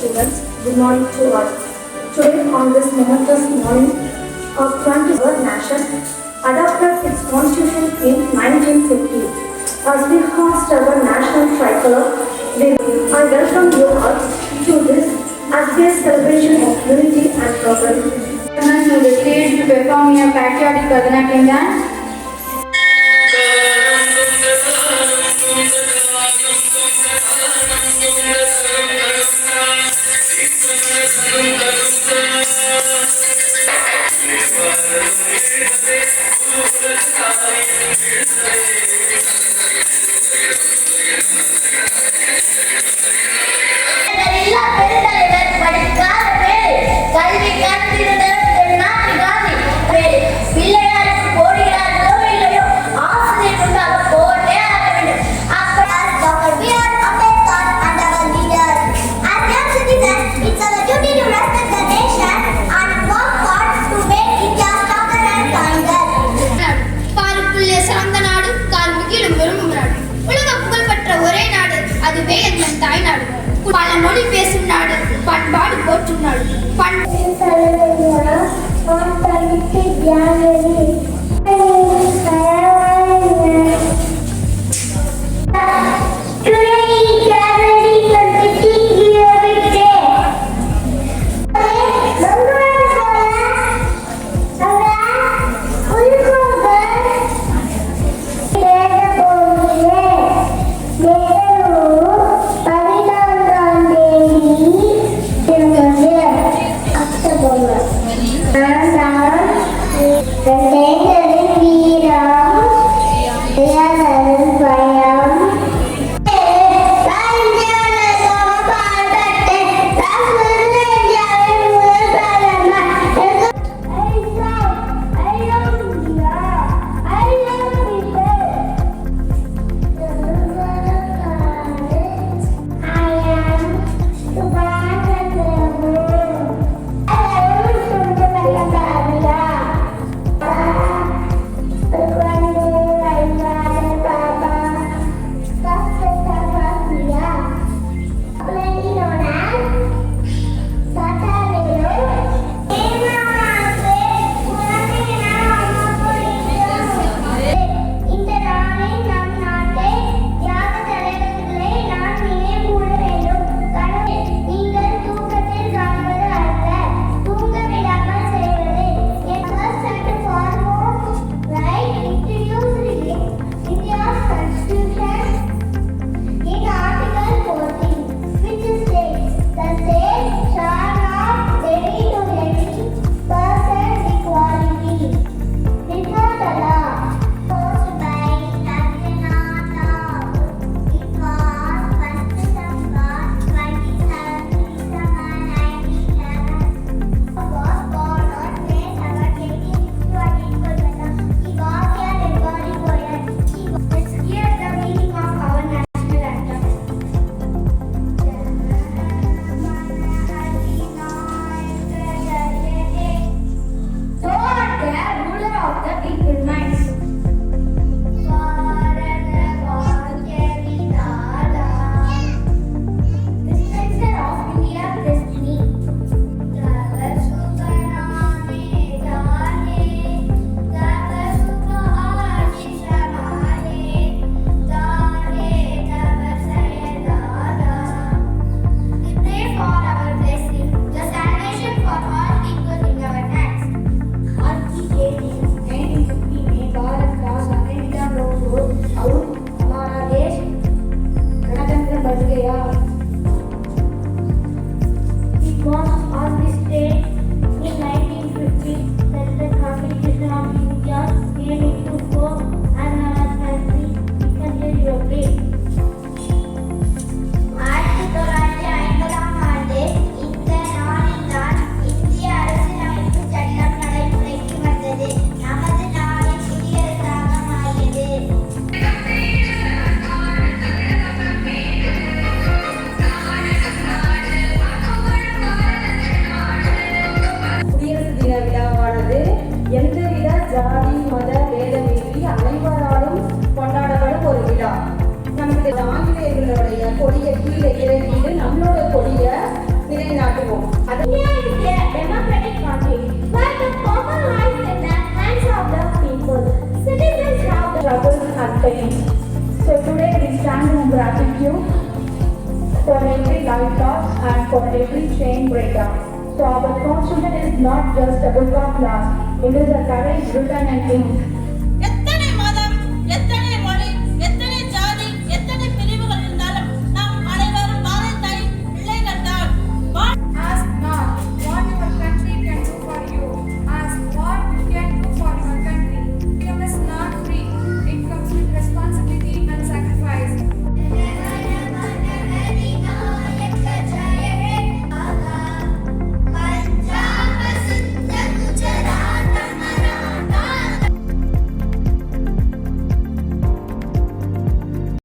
Students, good morning to all. Today on this momentous morning of 21st nation adopted its constitution in 1950. As we host our national tricolor, I welcome you all to this Asbest celebration of unity and progress. To the stage to perform a patriotic Bharatanatyam dance. பல மொழி பேசும் நாடு, பண்பாடு போற்றும் நாடு. The for every chain breaker. So our constitution is not just a book of laws, it is a courage written in ink.